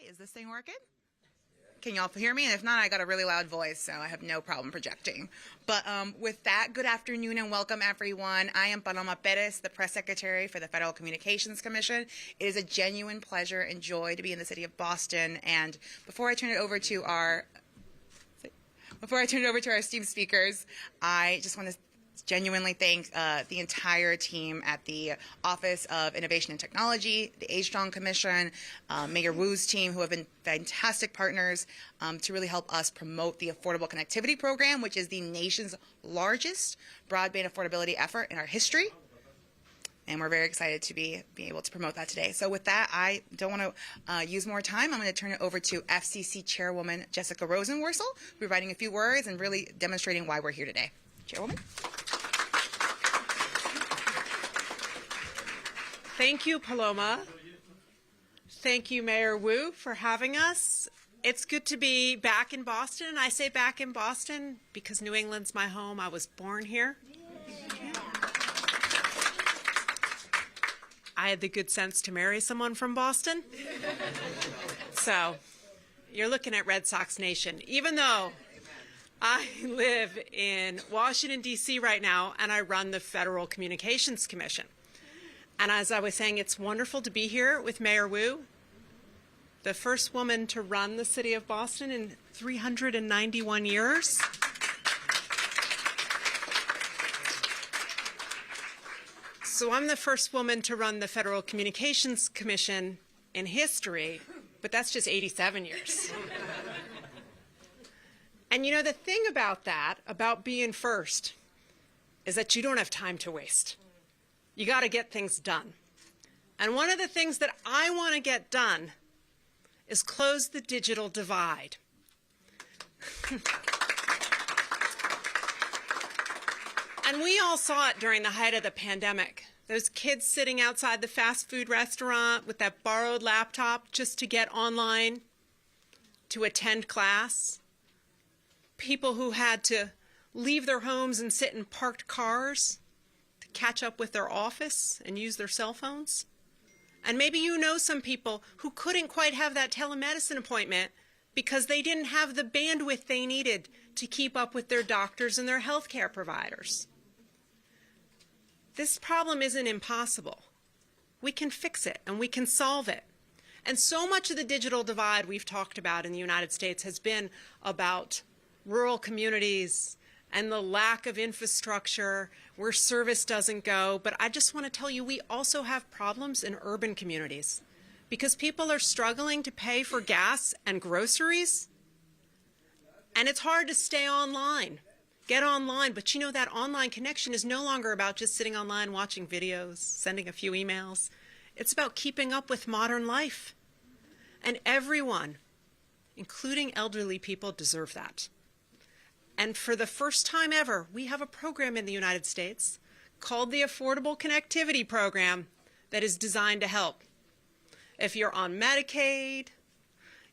Is this thing working? Can y'all hear me? And if not, I got a really loud voice, so I have no problem projecting. But with that, good afternoon and welcome, everyone. I am Paloma Perez, the Press Secretary for the Federal Communications Commission. It is a genuine pleasure and joy to be in the city of Boston. And before I turn it over to our esteemed speakers, I just want to genuinely thank the entire team at the Office of Innovation and Technology, the A-Strong Commission, Mayor Wu's team, who have been fantastic partners to really help us promote the Affordable Connectivity Program, which is the nation's largest broadband affordability effort in our history. And we're very excited to be able to promote that today. So with that, I don't want to use more time. I'm going to turn it over to FCC Chairwoman Jessica Rosenworcel, who'll be writing a few words and really demonstrating why we're here today. Chairwoman? Thank you, Paloma. Thank you, Mayor Wu, for having us. It's good to be back in Boston. And I say back in Boston because New England's my home. I was born here. I had the good sense to marry someone from Boston. So you're looking at Red Sox Nation. Even though I live in Washington, D.C. right now, and I run the Federal Communications Commission. And as I was saying, it's wonderful to be here with Mayor Wu, the first woman to run the city of Boston in 391 years. So I'm the first woman to run the Federal Communications Commission in history, but that's just 87 years. And you know, the thing about that, about being first, is that you don't have time to waste. You got to get things done. And one of the things that I want to get done is close the digital divide. And we all saw it during the height of the pandemic. Those kids sitting outside the fast food restaurant with that borrowed laptop just to get online to attend class. People who had to leave their homes and sit in parked cars catch up with their office and use their cell phones. And maybe you know some people who couldn't quite have that telemedicine appointment because they didn't have the bandwidth they needed to keep up with their doctors and their healthcare providers. This problem isn't impossible. We can fix it and we can solve it. And so much of the digital divide we've talked about in the United States has been about rural communities and the lack of infrastructure where service doesn't go. But I just want to tell you, we also have problems in urban communities because people are struggling to pay for gas and groceries. And it's hard to stay online, get online. But you know, that online connection is no longer about just sitting online, watching videos, sending a few emails. It's about keeping up with modern life. And everyone, including elderly people, deserve that. And for the first time ever, we have a program in the United States called the Affordable Connectivity Program that is designed to help. If you're on Medicaid,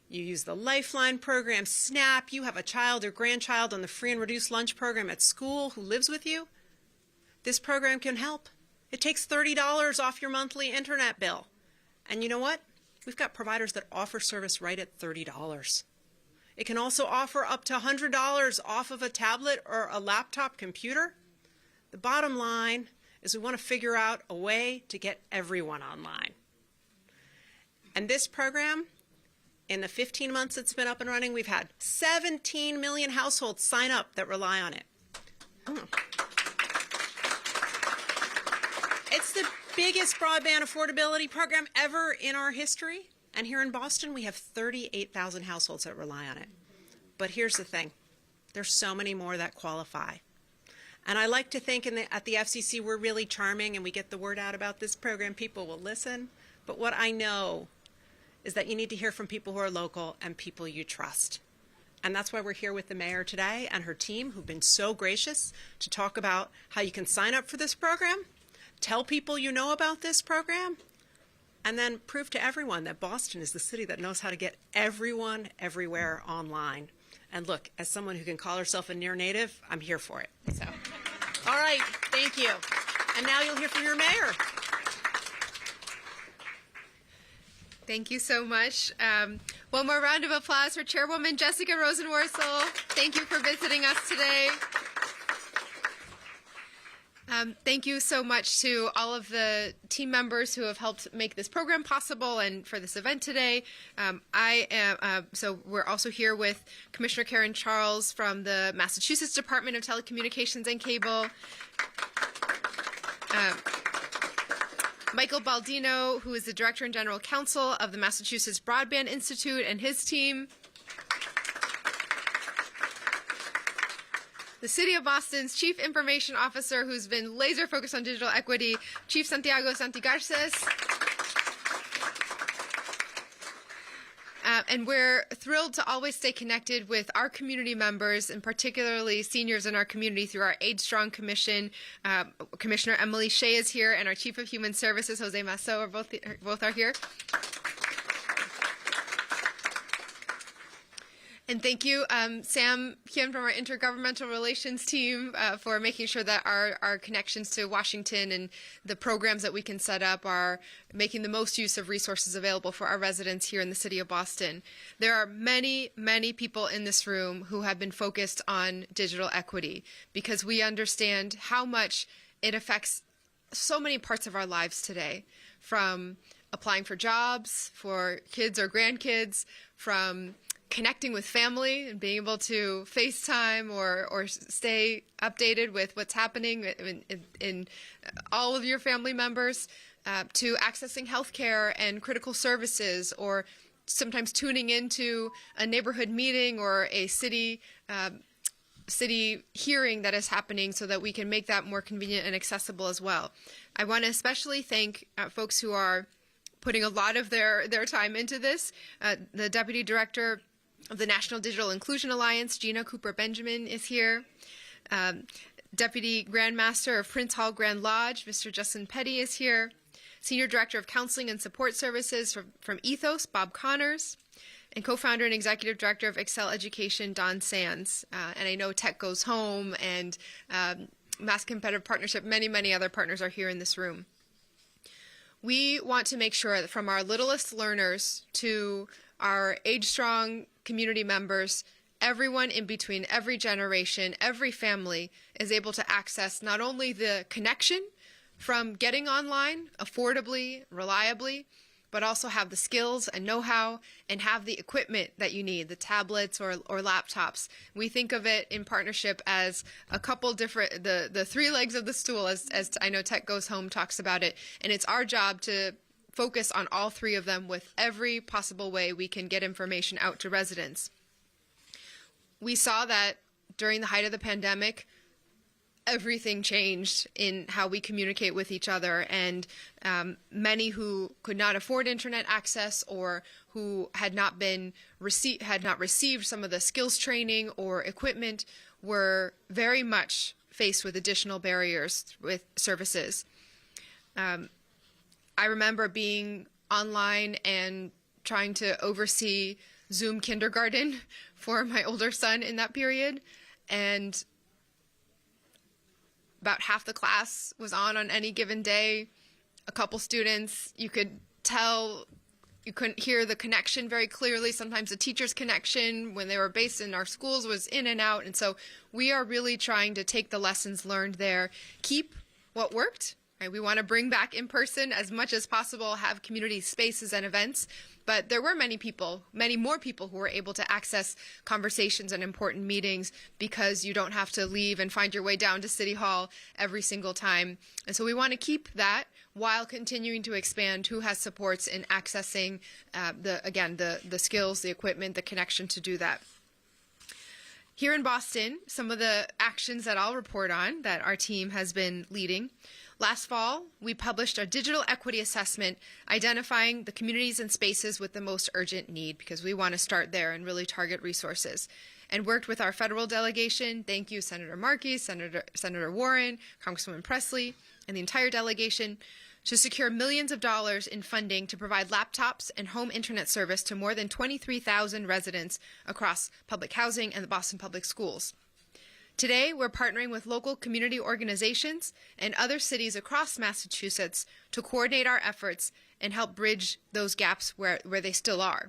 you use the Lifeline program, SNAP, you have a child or grandchild on the free and reduced lunch program at school who lives with you, this program can help. It takes $30 off your monthly internet bill. And you know what? We've got providers that offer service right at $30. It can also offer up to $100 off of a tablet or a laptop computer. The bottom line is we want to figure out a way to get everyone online. And this program, in the 15 months it's been up and running, we've had 17 million households sign up that rely on it. It's the biggest broadband affordability program ever in our history. And here in Boston, we have 38,000 households that rely on it. But here's the thing. There's so many more that qualify. And I like to think at the FCC, we're really charming and we get the word out about this program. People will listen. But what I know is that you need to hear from people who are local and people you trust. And that's why we're here with the mayor today and her team, who've been so gracious to talk about how you can sign up for this program, tell people you know about this program, and then prove to everyone that Boston is the city that knows how to get everyone everywhere online. And look, as someone who can call herself a near native, I'm here for it. So, all right, thank you. And now you'll hear from your mayor. Thank you so much. One more round of applause for Chairwoman Jessica Rosenworcel. Thank you for visiting us today. Thank you so much to all of the team members who have helped make this program possible and for this event today. So we're also here with Commissioner Karen Charles from the Massachusetts Department of Telecommunications and Cable. Michael Baldino, who is the Director and General Counsel of the Massachusetts Broadband Institute, and his team. The City of Boston's Chief Information Officer, who's been laser focused on digital equity, Chief Santiago Santigarces. And we're thrilled to always stay connected with our community members, and particularly seniors in our community, through our Age Strong Commission. Commissioner Emily Shea is here, and our Chief of Human Services, Jose Masso, are both are here. And thank you, Sam Kim from our Intergovernmental Relations team for making sure that our connections to Washington and the programs that we can set up are making the most use of resources available for our residents here in the City of Boston. There are many, many people in this room who have been focused on digital equity because we understand how much it affects so many parts of our lives today, from applying for jobs for kids or grandkids, from connecting with family and being able to FaceTime or stay updated with what's happening in all of your family members, to accessing healthcare and critical services, or sometimes tuning into a neighborhood meeting or a city hearing that is happening so that we can make that more convenient and accessible as well. I want to especially thank folks who are putting a lot of their time into this. The Deputy Director of the National Digital Inclusion Alliance, Gina Cooper-Benjamin, is here. Deputy Grandmaster of Prince Hall Grand Lodge, Mr. Justin Petty, is here. Senior Director of Counseling and Support Services from Ethos, Bob Connors. And co-founder and executive director of Excel Education, Don Sands. And I know Tech Goes Home and Mass Competitive Partnership, many, many other partners are here in this room. We want to make sure that from our littlest learners to our age-strong community members, everyone in between, every generation, every family is able to access not only the connection from getting online affordably, reliably, but also have the skills and know-how and have the equipment that you need, the tablets or laptops. We think of it in partnership as a couple different, the three legs of the stool, as I know Tech Goes Home talks about it, and it's our job to focus on all three of them with every possible way we can get information out to residents. We saw that during the height of the pandemic, everything changed in how we communicate with each other, and many who could not afford internet access or who had not received some of the skills training or equipment were very much faced with additional barriers with services. I remember being online and trying to oversee Zoom kindergarten for my older son in that period, and about half the class was on any given day. A couple students, you could tell you couldn't hear the connection very clearly. Sometimes the teacher's connection when they were based in our schools was in and out. And so we are really trying to take the lessons learned there, keep what worked. Right? We want to bring back in person as much as possible, have community spaces and events. But there were many more people who were able to access conversations and important meetings because you don't have to leave and find your way down to City Hall every single time. And so we want to keep that while continuing to expand who has supports in accessing the skills, the equipment, the connection to do that. Here in Boston, some of the actions that I'll report on that our team has been leading. Last fall, we published a digital equity assessment identifying the communities and spaces with the most urgent need, because we want to start there and really target resources. And worked with our federal delegation, thank you Senator Markey, Senator Warren, Congresswoman Presley, and the entire delegation, to secure millions of dollars in funding to provide laptops and home internet service to more than 23,000 residents across public housing and the Boston Public Schools. Today, we're partnering with local community organizations and other cities across Massachusetts to coordinate our efforts and help bridge those gaps where they still are.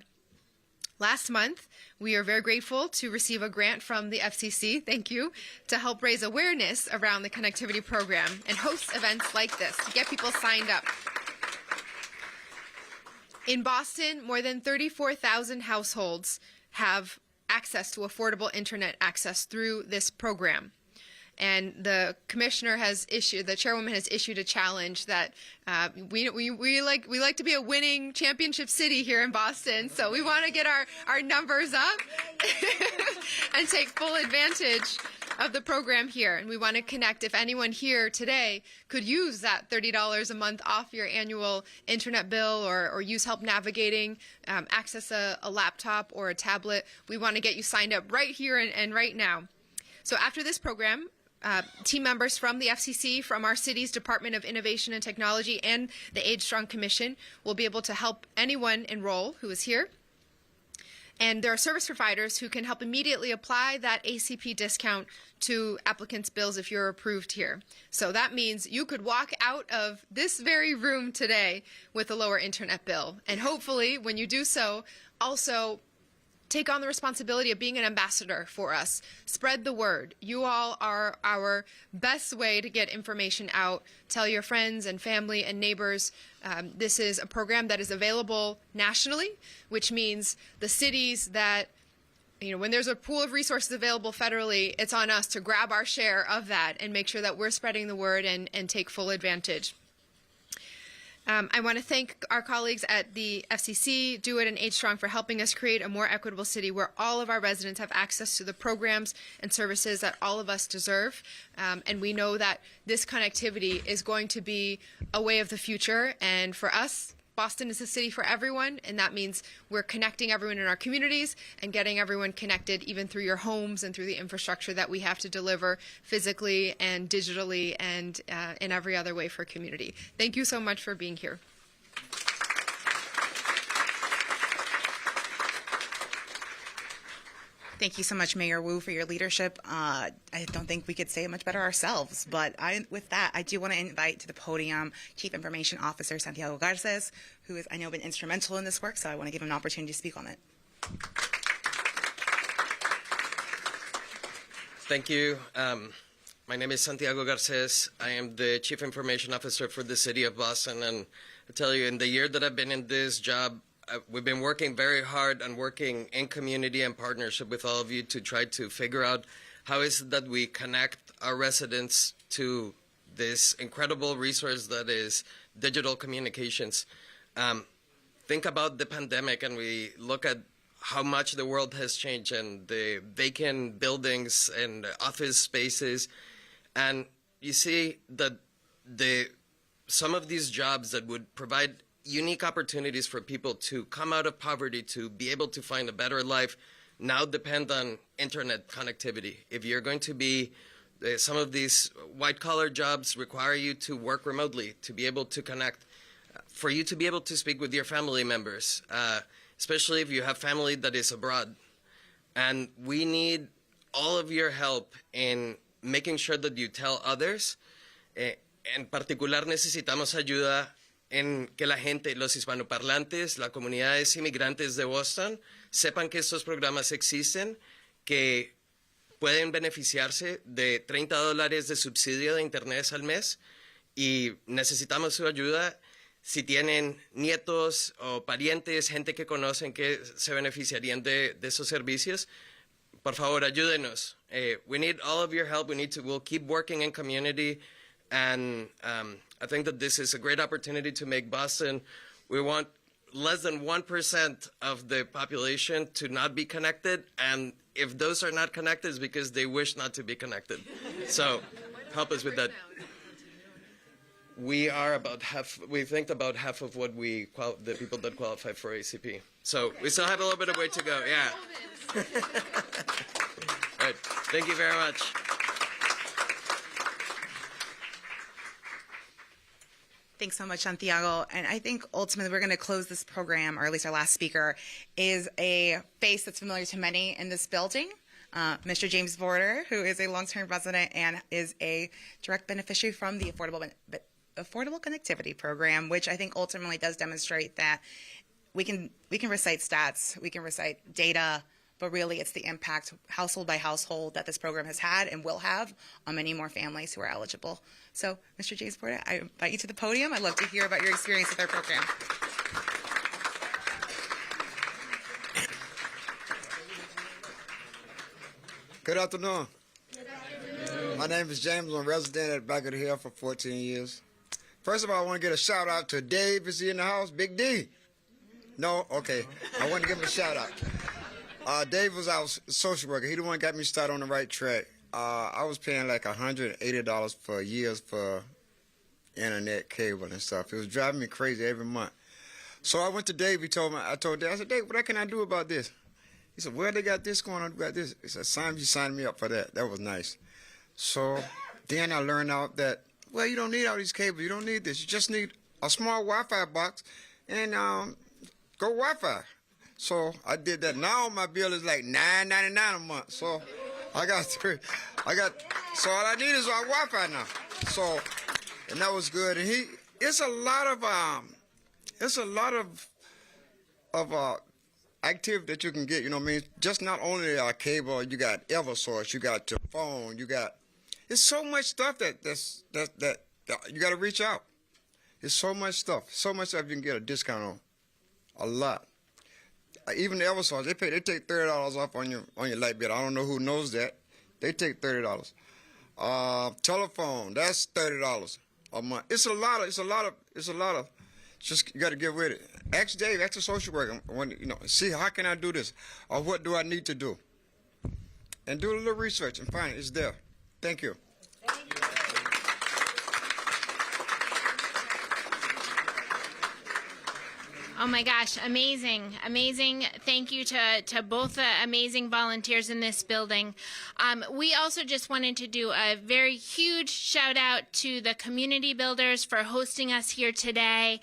Last month, we are very grateful to receive a grant from the FCC, thank you, to help raise awareness around the connectivity program and host events like this to get people signed up. In Boston, more than 34,000 households have access to affordable internet access through this program. And the commissioner has issued, the chairwoman has issued a challenge that we like to be a winning championship city here in Boston. So we want to get our numbers up and take full advantage of the program here. And we want to connect, if anyone here today could use that $30 a month off your annual internet bill or use help navigating, access a laptop or a tablet, we want to get you signed up right here and right now. So after this program, team members from the FCC, from our city's Department of Innovation and Technology, and the Age Strong Commission will be able to help anyone enroll who is here. And there are service providers who can help immediately apply that ACP discount to applicants' bills if you're approved here. So that means you could walk out of this very room today with a lower internet bill. And hopefully, when you do so, also take on the responsibility of being an ambassador for us. Spread the word. You all are our best way to get information out. Tell your friends and family and neighbors. This is a program that is available nationally, which means the cities that, when there's a pool of resources available federally, it's on us to grab our share of that and make sure that we're spreading the word and take full advantage. I want to thank our colleagues at the FCC, Do It, and Age Strong for helping us create a more equitable city where all of our residents have access to the programs and services that all of us deserve. And we know that this connectivity is going to be a way of the future. And for us, Boston is a city for everyone, and that means we're connecting everyone in our communities and getting everyone connected even through your homes and through the infrastructure that we have to deliver physically and digitally and in every other way for community. Thank you so much for being here. Thank you so much, Mayor Wu, for your leadership. I don't think we could say it much better ourselves. But with that, I do want to invite to the podium Chief Information Officer Santiago Garces, who has, I know, been instrumental in this work. So I want to give him an opportunity to speak on it. Thank you. My name is Santiago Garces. I am the Chief Information Officer for the City of Boston. And I tell you, in the year that I've been in this job, we've been working very hard and working in community and partnership with all of you to try to figure out how is it that we connect our residents to this incredible resource that is digital communications. Think about the pandemic and we look at how much the world has changed and the vacant buildings and office spaces. And you see that some of these jobs that would provide unique opportunities for people to come out of poverty, to be able to find a better life, now depend on internet connectivity. If you're going to be, some of these white-collar jobs require you to work remotely, to be able to connect, for you to be able to speak with your family members, especially if you have family that is abroad. And we need all of your help in making sure that you tell others. En particular, necesitamos ayuda en que la gente, los hispanoparlantes, las comunidades inmigrantes de Boston, sepan que estos programas existen, que pueden beneficiarse de $30 de subsidio de internet al mes y necesitamos su ayuda. Si tienen nietos o parientes, gente que conocen que se beneficiarían de esos servicios, por favor, ayúdenos. We need all of your help. We'll keep working in community. And I think that this is a great opportunity to make Boston. We want less than 1% of the population to not be connected. And if those are not connected, it's because they wish not to be connected. So help us with that. We are about half, we think about half of what the people that qualify for ACP. So we still have a little bit of way to go, yeah. All right, thank you very much. Thanks so much, Santiago. And I think ultimately we're going to close this program, or at least our last speaker is a face that's familiar to many in this building, Mr. James Border, who is a long-term resident and is a direct beneficiary from the Affordable Connectivity Program, which I think ultimately does demonstrate that we can recite stats, we can recite data, but really it's the impact household by household that this program has had and will have on many more families who are eligible. So, Mr. James Porta, I invite you to the podium. I'd love to hear about your experience with our program. Good afternoon. Good afternoon. My name is James. I'm a resident at Back of the Hill for 14 years. First of all, I want to get a shout out to Dave. Is he in the house? Big D? No? Okay. I want to give him a shout out. Dave was our social worker. He the one that got me started on the right track. I was paying like $180 for years for internet, cable, and stuff. It was driving me crazy every month. So I went to Dave. I told Dave, I said, Dave, what can I do about this? He said, well, they got this going on, they got this. He said, you signed me up for that. That was nice. So then I learned out that, well, you don't need all these cables. You don't need this. You just need a small Wi-Fi box and go Wi-Fi. So I did that. Now my bill is like $9.99 a month. So so all I need is our Wi-Fi now. So, and that was good. And it's a lot of activity that you can get. You know what I mean? Just not only cable, you got EverSource, you got your phone, it's so much stuff that you got to reach out. It's so much stuff you can get a discount on, a lot. Even the EverSource, they take $30 off on your light bill. I don't know who knows that. They take $30. Telephone, that's $30 a month. It's a lot of. Just you got to get with it. Ask Dave, ask the social worker. See how can I do this, or what do I need to do, and do a little research and find it. It's there. Thank you. Oh my gosh, amazing, amazing. Thank you to both the amazing volunteers in this building. We also just wanted to do a very huge shout out to the community builders for hosting us here today.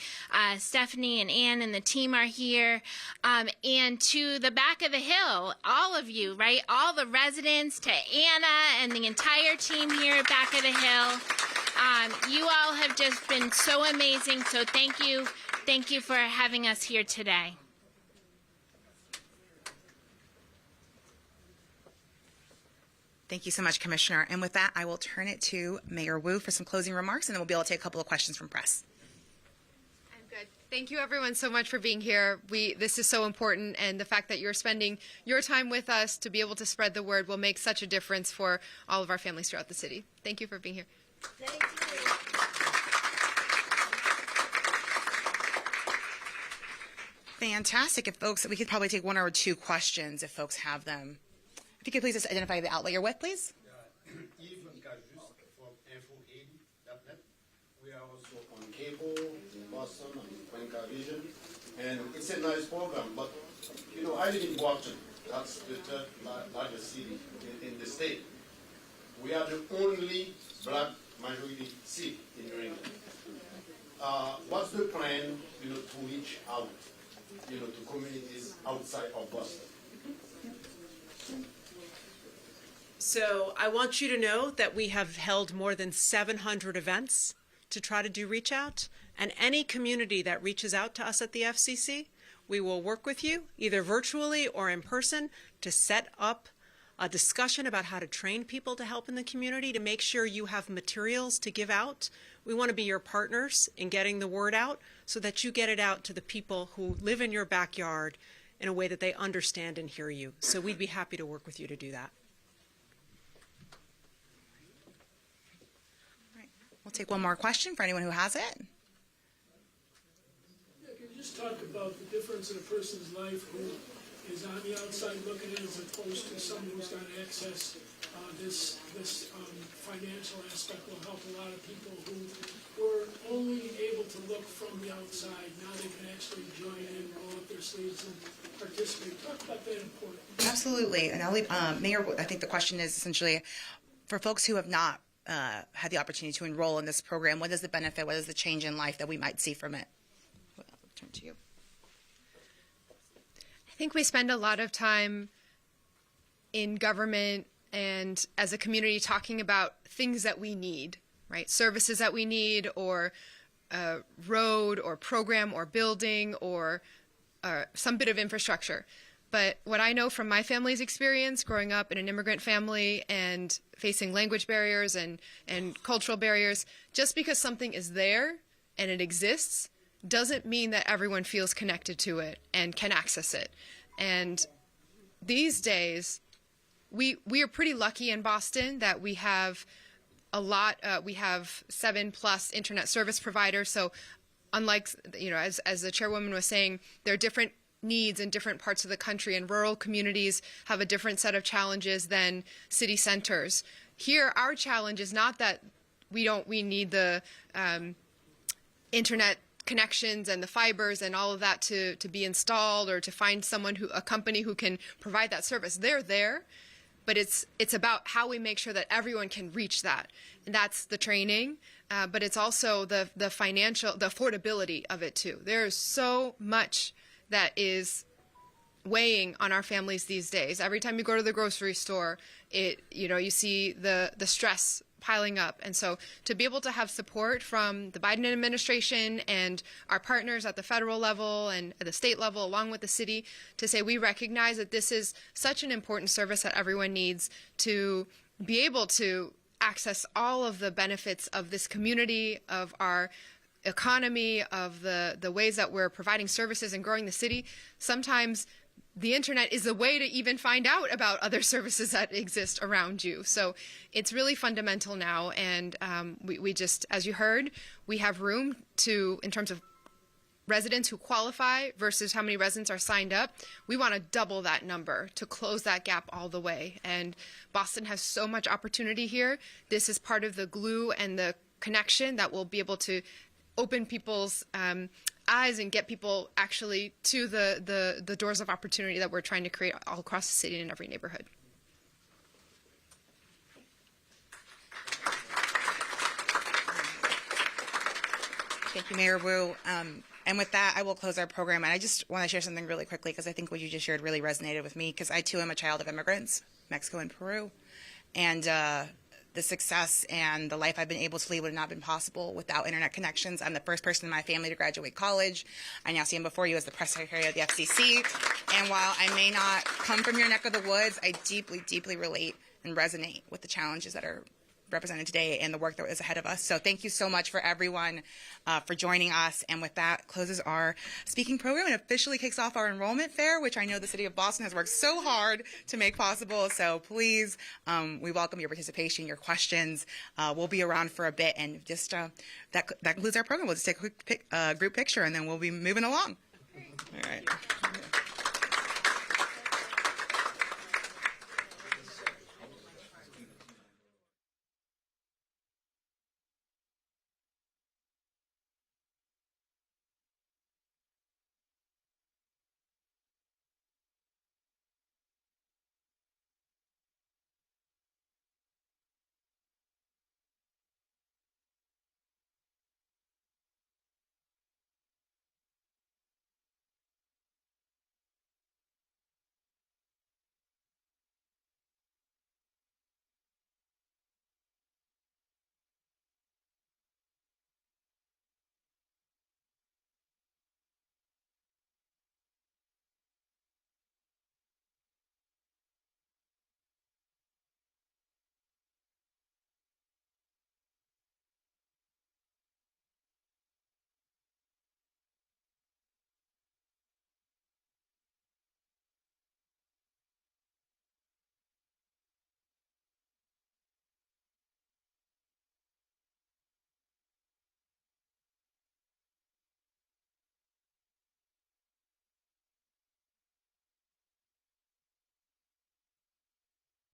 Stephanie and Ann and the team are here. And to the Back of the Hill, all of you, right? All the residents, to Anna and the entire team here at Back of the Hill. You all have just been so amazing, so thank you. Thank you for having us here today. Thank you so much, Commissioner. And with that, I will turn it to Mayor Wu for some closing remarks, and then we'll be able to take a couple of questions from press. I'm good. Thank you, everyone, so much for being here. This is so important, and the fact that you're spending your time with us to be able to spread the word will make such a difference for all of our families throughout the city. Thank you for being here. Thank you. Fantastic. If folks, we could probably take one or two questions if folks have them. If you could please just identify the outlet you're with, please. Yves Gajus from info80.net. We are also on cable in Boston and Cuenca Vision. And it's a nice program, but I live in Boston. That's the third largest city in the state. We are the only black majority city in New England. What's the plan, to reach out, to communities outside of Boston? So I want you to know that we have held more than 700 events to try to do reach out. And any community that reaches out to us at the FCC, we will work with you, either virtually or in person, to set up a discussion about how to train people to help in the community, to make sure you have materials to give out. We want to be your partners in getting the word out so that you get it out to the people who live in your backyard in a way that they understand and hear you. So we'd be happy to work with you to do that. We'll take one more question for anyone who has it. Yeah, can you just talk about the difference in a person's life who is on the outside looking in as opposed to someone who's got access? This financial aspect will help a lot of people who were only able to look from the outside. Now they can actually join in, roll up their sleeves, and participate. Talk about that importance. Absolutely. And I'll leave, Mayor, I think the question is essentially for folks who have not had the opportunity to enroll in this program, what is the benefit, what is the change in life that we might see from it? I'll turn to you. I think we spend a lot of time in government and as a community talking about things that we need, right? Services that we need, or a road or program or building or some bit of infrastructure. But what I know from my family's experience growing up in an immigrant family and facing language barriers and cultural barriers, just because something is there and it exists doesn't mean that everyone feels connected to it and can access it. And these days, we are pretty lucky in Boston that we have a lot. We have 7+ internet service providers. So unlike, as the chairwoman was saying, there are different needs in different parts of the country, and rural communities have a different set of challenges than city centers. Here, our challenge is not that we need the internet connections and the fibers and all of that to be installed, or to find a company who can provide that service. They're there, but it's about how we make sure that everyone can reach that. And that's the training, but it's also the affordability of it too. There's so much that is weighing on our families these days. Every time you go to the grocery store, you see the stress piling up. And so to be able to have support from the Biden administration and our partners at the federal level and at the state level, along with the city, to say we recognize that this is such an important service that everyone needs to be able to access all of the benefits of this community, of our economy, of the ways that we're providing services and growing the city. Sometimes the internet is a way to even find out about other services that exist around you. So it's really fundamental now. And we just, as you heard, we have room to, in terms of residents who qualify versus how many residents are signed up, we want to double that number to close that gap all the way. And Boston has so much opportunity here. This is part of the glue and the connection that will be able to open people's eyes and get people actually to the doors of opportunity that we're trying to create all across the city and in every neighborhood. Thank you, Mayor Wu. And with that, I will close our program. And I just want to share something really quickly, because I think what you just shared really resonated with me, because I too am a child of immigrants, Mexico and Peru. And the success and the life I've been able to lead would have not been possible without internet connections. I'm the first person in my family to graduate college. I now stand before you as the press secretary of the FCC. And while I may not come from your neck of the woods, I deeply, deeply relate and resonate with the challenges that are represented today and the work that is ahead of us. So thank you so much for everyone for joining us. And with that, closes our speaking program and officially kicks off our enrollment fair, which I know the city of Boston has worked so hard to make possible. So please, we welcome your participation, your questions. We'll be around for a bit, and just that concludes our program. We'll just take a quick group picture, and then we'll be moving along. All right.